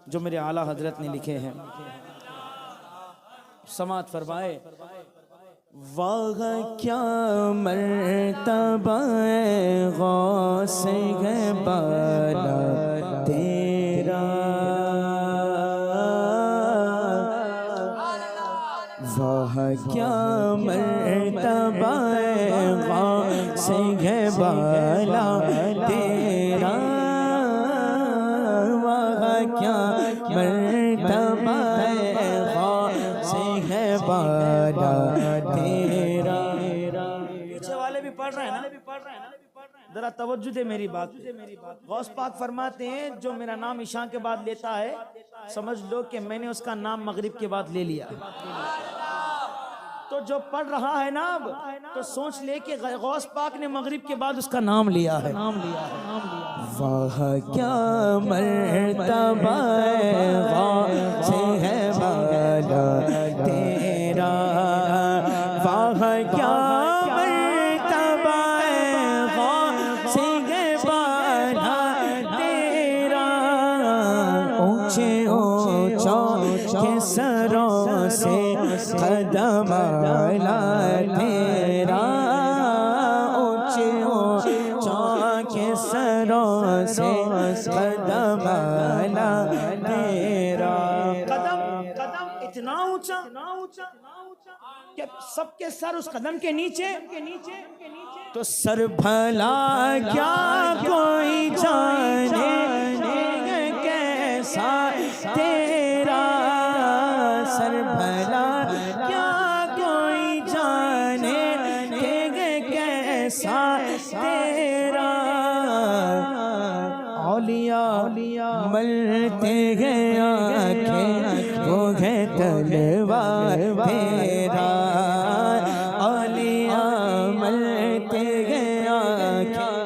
जो मेरे आला हजरत ने लिखे हैं। समात फरमाए। वाह क्या मर्तबा गौसे बाला तेरा, वाह क्या मर्तबा गौसे बाला तेरा, वाह क्या मर्तबा गौसे बाला तेरा। पीछे वाले भी पढ़ रहे हैं ना, जरा तवज्जो दे मेरी बात। गौस पाक फरमाते हैं जो मेरा नाम ईशा के बाद लेता है समझ लो कि मैंने उसका नाम मगरिब के बाद ले लिया। तो जो पढ़ रहा है ना अब तो सोच ले कि गौस पाक ने मगरिब के बाद उसका नाम लिया है। वाह क्या मर्तबा गौसे बाला तेरा, वाह क्या मर्तबा गौसे बाला तेरा, ऊंचे ऊंचे सरों से कदम आला तेरा, ऊंचे ऊंचे सरों से कदम आला तेरा। कदम इतना ऊंचा कि सबके सर उस कदम के नीचे। तो सर भला क्या कोई जाने कैसा तेरा, सर भला क्या कोई जाने कैसा तेरा। औलिया मलते गए आँखें वो है तलवार तेरा, औलिया मलते गए आँखें।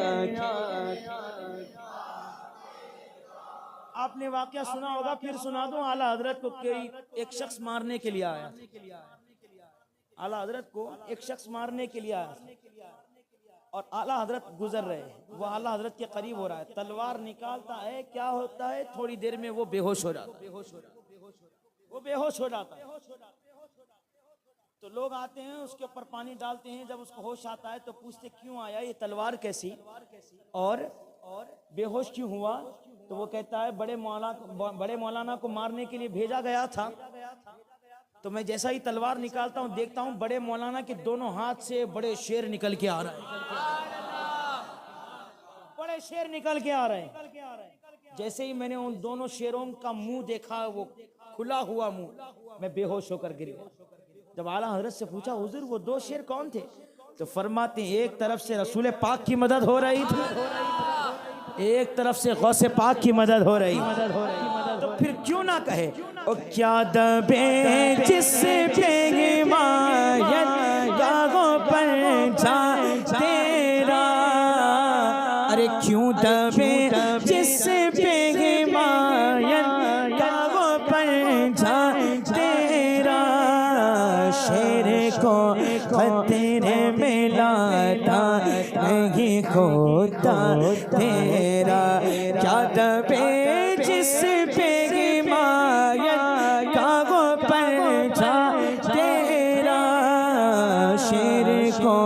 आपने वाकया सुना होगा, फिर सुना दो। आला हजरत को कोई एक शख्स मारने के लिए आया, आला हजरत को एक शख्स मारने के लिए आया और आला हजरत गुजर रहे, वो आला हजरत के करीब हो रहा है, तलवार निकालता है, क्या होता है थोड़ी देर में वो बेहोश हो जाता है, वो बेहोश हो जाता है। तो लोग आते हैं उसके ऊपर पानी डालते हैं, जब उसको होश आता है तो पूछते क्यों आया, ये तलवार कैसी और बेहोश क्यों हुआ। तो वो कहता है बड़े मौलाना को मारने के लिए भेजा गया था, तो मैं जैसा ही तलवार निकालता हूँ देखता हूँ बड़े मौलाना के दोनों हाथ से बड़े शेर निकल के आ रहे हैं, बड़े शेर निकल के आ रहे हैं। जैसे ही मैंने उन दोनों शेरों का मुंह देखा, वो खुला हुआ मुंह, मैं बेहोश होकर गिर गया। जब आला हजरत से पूछा हुजूर वो दो शेर कौन थे, तो फरमाते एक तरफ से रसूल पाक की मदद हो रही थी, एक तरफ से गौसे पाक की मदद हो रही। तो फिर क्यों ना कहे ओ क्या दबे जिस पे मायत गागों पर जा तेरा, अरे क्यों दबे जिस पे मायत गागों पर जा तेरा, शेर को खतरे में लाता नहीं खोता तेरा, क्या दबे जिस पे मायत कागों पर जा तेरा, शेर को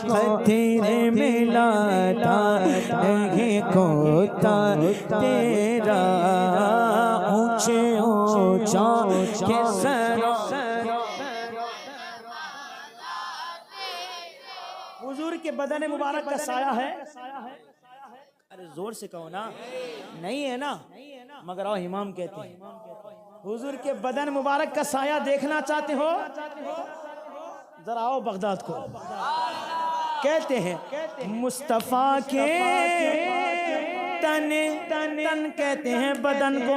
खतरे में लाता नहीं खोता तेरा, ऊंचे ऊंचा के सरों हुजूर के बदन मुबारक का साया है। अरे जोर से कहो ना, नहीं है ना, मगर आओ इमाम कहते हैं हुजूर के बदन मुबारक का साया देखना चाहते हो, जरा आओ बगदाद को। कहते हैं मुस्तफा के तन कहते हैं बदन को,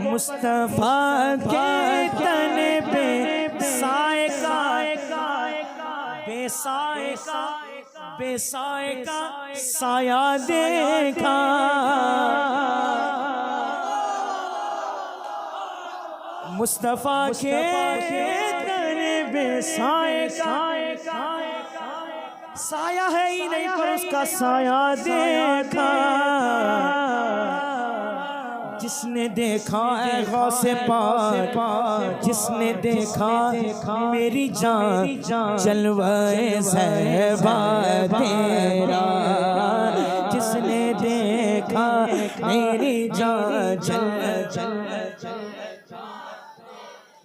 मुस्तफा के तन पे साए का बेसाए का साया देखा, मुस्तफा के तन बेसाए का साया है ही नहीं पर उसका साया देखा, जिसने देखा है गौसे पाक, जिसने देखा मेरी जान जलवाए ज़ैबा तेरा, जिसने देखा मेरी जान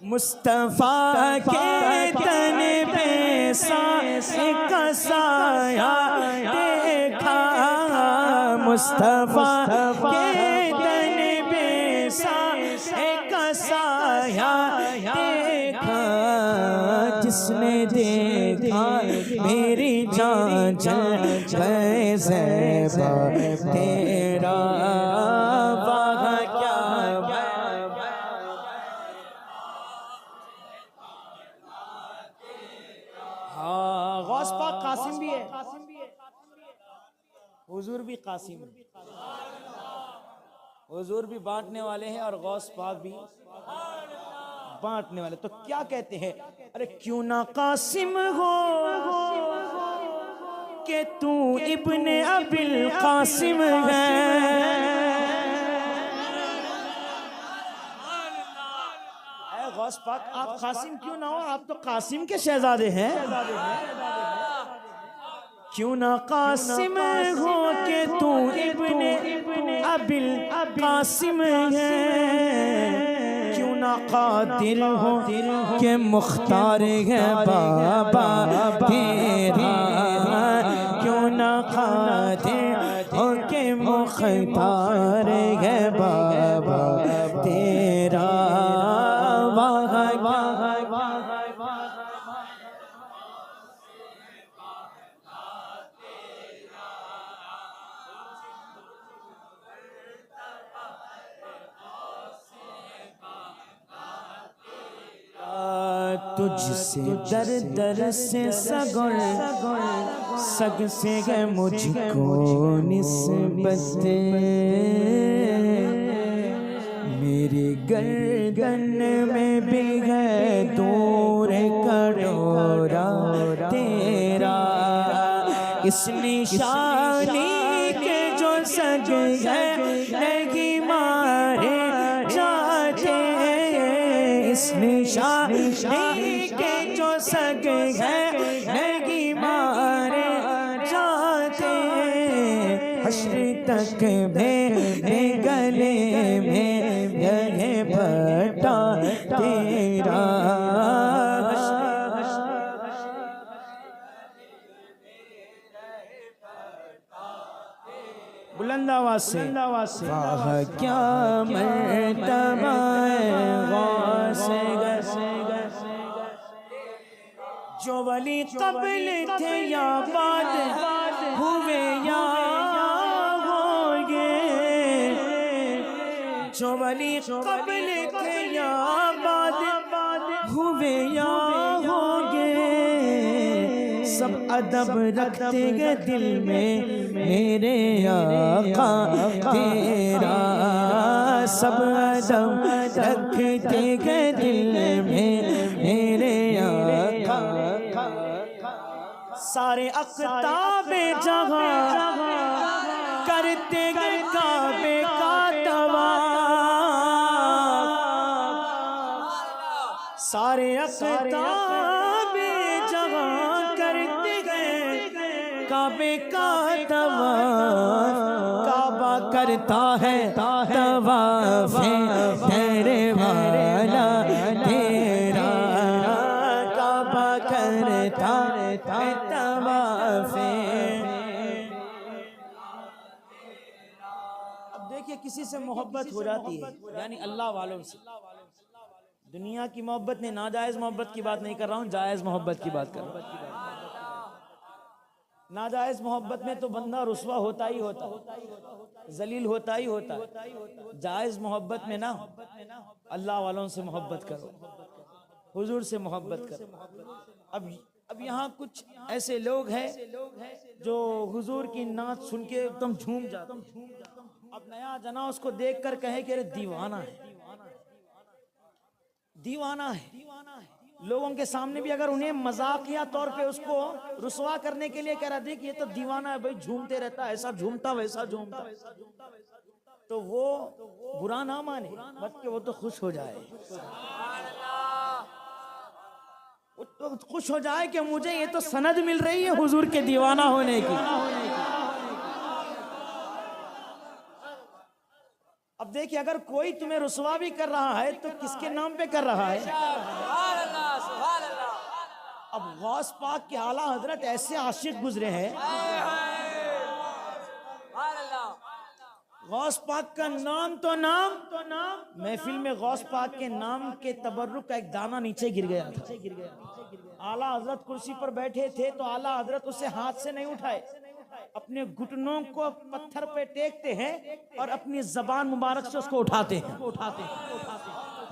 मुस्तफा के तन पे का साया देखा, मुस्तफा के तन पे का साया देखा, जिसने देखा मेरी जान जलवाए ज़ैबा तेरा। गौस पाक कासिम भी है, हुजूर भी कासिम है, हुजूर भी बांटने वाले हैं और गौस पाक भी बांटने वाले। तो क्या कहते हैं, अरे क्यों ना कासिम हो कि तू इब्ने अबिल कासिम है। गौस पाक आप कासिम क्यों ना हो, आप तो कासिम के शहजादे हैं। क्यों ना कासिम हो के तू इब्ने अबिल कासिम है, क्यों ना कादिर हो के मुख्तार है बाबा तेरा, क्यों ना कादिर हो के मुख्तार है बाबा तेरा। तुझसे दर दर से सगुल सग से है मुझको निस्बत, मेरी गर्दन में भी है दूर कटोरा तेरा, इस निशानी के जो सग है नहीं मारे जाते, इस निशानी के जो सग है नहीं मारे जाते, हश्र तक मेरे गले में यह फटा तेरा। बुलंद आवाज से वाह क्या मर्तबा गौसे जो वली कबल थे या बाद हुए या होंगे, जो वली कबल थे या बाद हुए या होंगे, सब अदब रखते गए दिल में मेरे आका तेरा, सब अदब रखते गए दिल में मेरे आका। सारे अक़ताबे जहाँ करते गए काबे का तवाफ, सारे अक़ताबे जहाँ करते गए काबे का तवाफ, काबा करता है तवाफ तेरे वाला तेरा, काबा करता है तवाफ। अब देखिए किसी से मोहब्बत हो जाती है, यानी अल्लाह वालों से, दुनिया की मोहब्बत नहीं, नाजायज मोहब्बत की बात नहीं कर रहा हूँ, जायज मोहब्बत की बात कर रहा हूँ। नाजायज मोहब्बत में तो बंदा रुसवा होता ही होता, जलील होता ही होता। जायज मोहब्बत में ना अल्लाह वालों से मोहब्बत करो, हुजूर से मोहब्बत करो। अब यहाँ कुछ ऐसे लोग हैं जो हुजूर की नात सुन के एकदम झूम जाते। अब नया जना उसको देख कर कहे कि अरे दीवाना है, दीवाना है। लोगों के सामने भी अगर उन्हें मजाकिया तौर पे उसको रुसवा करने के लिए कह रहा, देख ये तो दीवाना है भाई, झूमते रहता है, ऐसा झूमता वैसा झूमता। तो वो बुरा ना माने, बल्कि वो तो खुश हो जाए, वो तो खुश हो जाए कि मुझे ये तो सनद मिल रही है हुजूर के दीवाना होने की। अब देखिए, अगर कोई तुम्हें रुसवा भी कर रहा है तो किसके नाम पे कर रहा है? अब गौस पाक के आला हजरत ऐसे आशिक गुजरे हैं, गौस पाक का नाम तो नाम महफिल में गौस पाक के नाम के तबर्रुक का एक दाना नीचे गिर गया था। आला हजरत कुर्सी पर बैठे थे तो आला हजरत उसे हाथ से नहीं उठाए, अपने घुटनों को पत्थर पे टेकते हैं और अपनी जबान मुबारक से उसको उठाते हैं।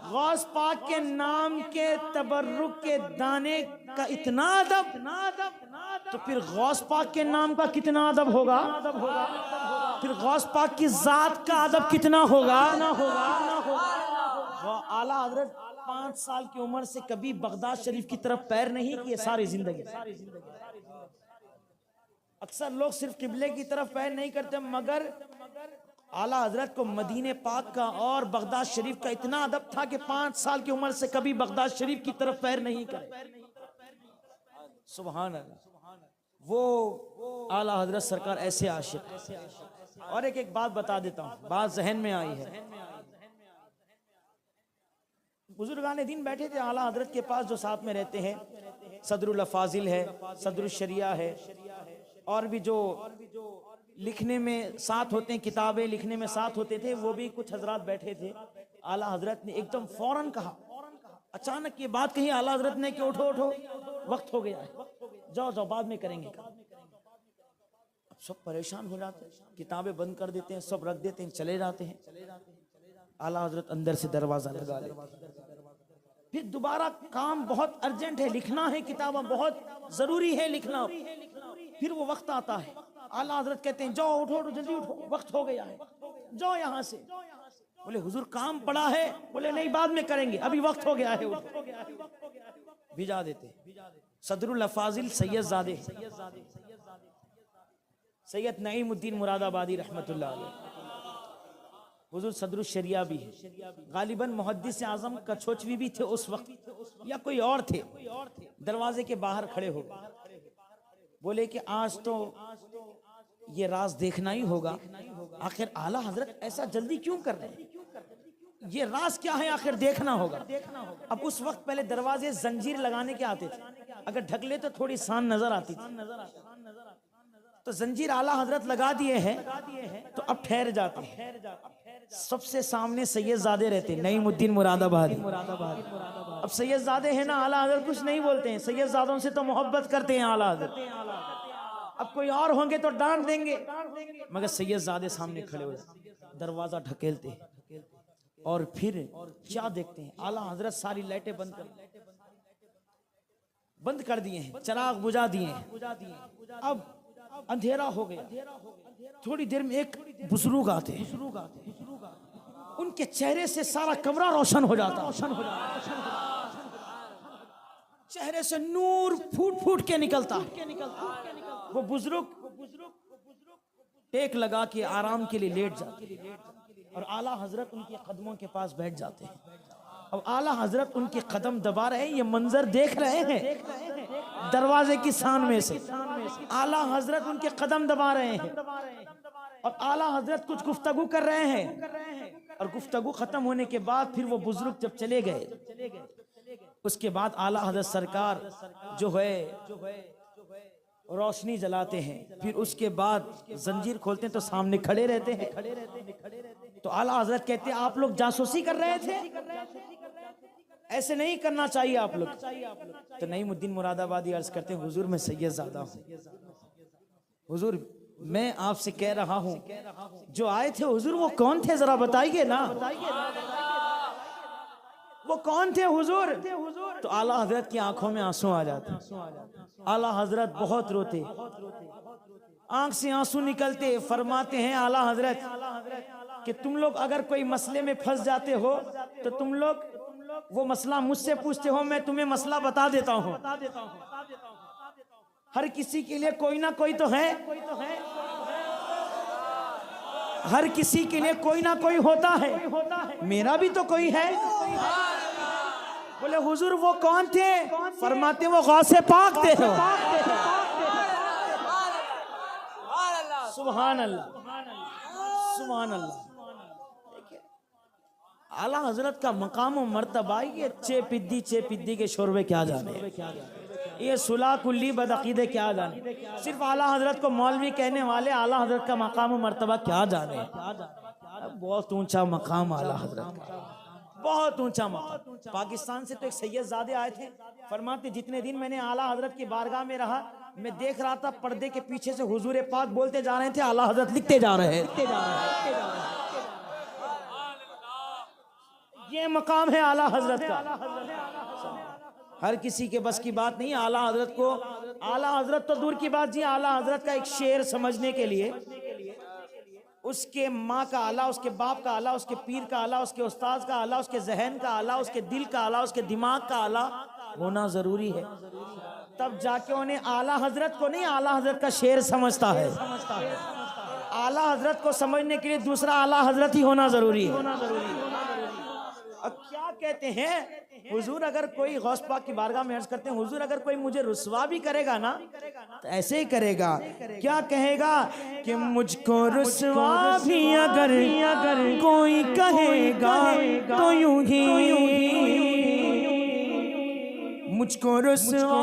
गौस पाक के नाम के तबर्रुक के दाने का इतना अदब, तो फिर गौस पाक के नाम का कितना अदब होगा? फिर गौस पाक की जात का अदब कितना होगा? आला हजरत 5 साल की उम्र से कभी बगदाद शरीफ की तरफ पैर नहीं किए सारी जिंदगी। अक्सर लोग सिर्फ किबले की तरफ पैर नहीं करते, मगर आला हजरत को मदीने पाक का और बगदाद शरीफ का इतना अदब था कि 5 साल की उम्र से कभी बगदाद शरीफ की तरफ पैर नहीं करे। सुभान अल्लाह, वो आला हजरत सरकार ऐसे आशिक। और एक बात बता देता हूँ, बात जहन में आई है। बुजुर्गान दीन बैठे थे आला हजरत के पास, जो साथ में रहते हैं, सदरुल अफाजिल है, सदरुल शरिया है, और भी जो लिखने में साथ होते हैं, किताबें लिखने में साथ होते थे, वो भी कुछ हजरात बैठे थे। आला हजरत ने एकदम फौरन कहा, अचानक ये बात कही आला हजरत ने कि उठो उठो, वक्त हो गया है, जाओ जाओ, बाद में करेंगे। अब सब परेशान हो जाते हैं, किताबें बंद कर देते हैं, सब रख देते हैं, चले जाते हैं। आला हजरत अंदर से दरवाजा लगा लेते, फिर दोबारा काम बहुत अर्जेंट है, लिखना है, किताबें बहुत जरूरी है लिखना। फिर वो वक्त आता है, आला हजरत कहते हैं जाओ उठो, जल्दी उठो, वक्त हो गया है, जाओ यहाँ से। बोले हुजूर काम पड़ा है, बोले नहीं बाद में करेंगे, अभी वक्त हो गया है, उठो। भिजा देते। सदरुल अफाजिल सैयद ज़ादे सैयद नईमुद्दीन मुरादाबादी रहमतुल्लाह अलैह, हुजूर सदरुल शरिया भी है, गालिबन मुहद्दिस आजम कछोचवी भी थे उस वक्त, या कोई और थे। दरवाजे के बाहर खड़े हो बोले कि आज तो ये राज देखना ही होगा, आखिर आला हजरत ऐसा जल्दी क्यों कर रहे हैं, ये राज क्या है, आखिर देखना होगा। अब उस वक्त पहले दरवाजे जंजीर लगाने के आते थे, अगर ढक ले तो थोड़ी शान नजर आती थी, तो जंजीर आला हजरत लगा दिए हैं, तो अब ठहर जाते हैं। सबसे सामने सैयद ज़ादे रहते, नईमुद्दीन मुरादाबादी। अब सैयद ज़ादे है ना, आला हजरत कुछ नहीं बोलते हैं, सैयद ज़ादों से तो मोहब्बत करते हैं आला हजरत। अब कोई और होंगे तो डांट देंगे, मगर सैयद ज़ादे सामने खड़े हो जाते, दरवाजा ढकेलते और फिर क्या देखते हैं, आला हजरत सारी लाइटें बंद कर दिए हैं, चिराग बुझा दिए हैं। अब अंधेरा हो गया, थोड़ी देर में एक बुजुर्ग आते हैं, उनके चेहरे से सारा कमरा रोशन हो जाता, चेहरे से नूर फूट फूट के निकलता। वो बुजुर्ग टेक लगा के आराम के लिए लेट जाते और आला हजरत उनके कदमों के पास बैठ जाते हैं। अब आला हजरत उनके कदम दबा रहे हैं, ये मंजर देख रहे हैं दरवाजे की शान में से। आला हजरत उनके कदम दबा रहे हैं और आला हजरत कुछ गुफ्तगू कर रहे हैं, और गुफ्तगू खत्म होने के बाद फिर वो बुजुर्ग जब चले गए, उसके बाद आला हजरत सरकार जो है रोशनी जलाते हैं, फिर उसके बाद जंजीर खोलते हैं तो सामने खड़े रहते हैं। तो आला हजरत कहते हैं आप लोग जासूसी कर रहे थे, ऐसे नहीं करना चाहिए आप लोग। तो नईमुद्दीन मुरादाबादी अर्ज करते हैं हुजूर मैं सैयद ज़ादा हूँ, हुजूर मैं आपसे कह रहा हूँ जो आए थे हुजूर वो कौन थे, जरा बताइए ना, वो कौन थे हुजूर। तो आला हजरत की आंखों में आंसू आ जाते, आला हजरत बहुत रोते, आंख से आंसू निकलते। फरमाते हैं आला हजरत कि तुम लोग अगर कोई मसले में फंस जाते हो तो तुम लोग वो मसला मुझसे पूछते हो, मैं तुम्हें मसला बता देता हूँ। हर किसी के लिए कोई ना कोई तो है, हर किसी के लिए कोई ना कोई होता है, मेरा भी तो कोई है। बोले हुजूर वो कौन थे? फरमाते वो गौसे पाक थे। सुभान अल्लाह, सुभान अल्लाह। आला हजरत का मकाम और मर्तबा, ये चे पिद्दी के शोरबे क्या जाने, ये सुला कुल्ली बदअकीदे क्या जाने, सिर्फ आला हजरत को मौलवी कहने वाले आला हजरत का मकाम और मर्तबा क्या जाने। बहुत ऊंचा मकाम आला हजरत का, बहुत ऊंचा मकाम। पाकिस्तान से तो एक सैयदजादे आए थे, फरमाते जितने दिन मैंने आला हजरत की बारगाह में रहा, मैं देख रहा था पर्दे के पीछे से हुजूर पाक बोलते जा रहे थे, आला हजरत लिखते जा रहे हैं। ये मकाम है आला हजरत का, हर किसी के बस की बात नहीं। आला हजरत को, आला हजरत तो दूर की बात जी, आला हजरत का एक शेर समझने के लिए उसके माँ का आला, उसके बाप का आला, उसके पीर का आला, उसके उस्ताद का आला, उसके जहन का आला, उसके दिल का आला, उसके दिमाग का आला होना जरूरी है। तब जाके उन्हें आला हजरत को नहीं, आला हजरत का शेर समझता है। आला हजरत को समझने के लिए दूसरा आला हजरत ही होना जरूरी है। अब क्या कहते हैं हुजूर, अगर कोई गौस पाक की बारगाह में अर्ज करते हैं, हुजूर अगर कोई मुझे रुसवा भी करेगा ना तो ऐसे ही करेगा। क्या कहेगा कि मुझको रुसवा भी अगर कोई कहेगा तो यूं ही, मुझको रुसवा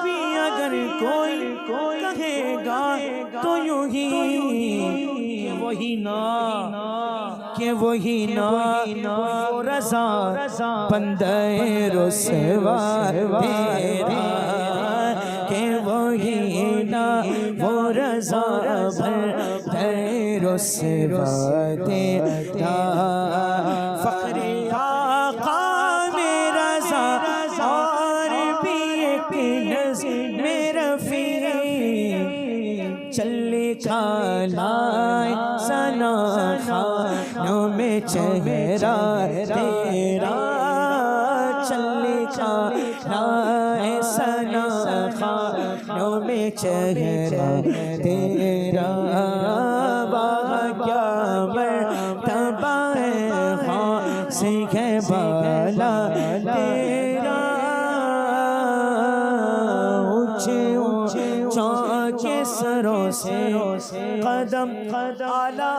भी अगर कोई कहेगा तो यूं ही, वही ना के वही ना वो रज़ा बंदे रुसवा तेरा, के वही ना वो रज़ा बंदे रुसवा तेरा। फ़ख्रे आका ने रज़ा और भी एक नज़्म में रफ़ी, चले खानाए सना खानों में चेहरा तेरा, चले खानाए सना खानों में चेहरा तेरा। क्या मर्तबा है खासी है बाला तेरा, ऊंचे सरों से कदम आला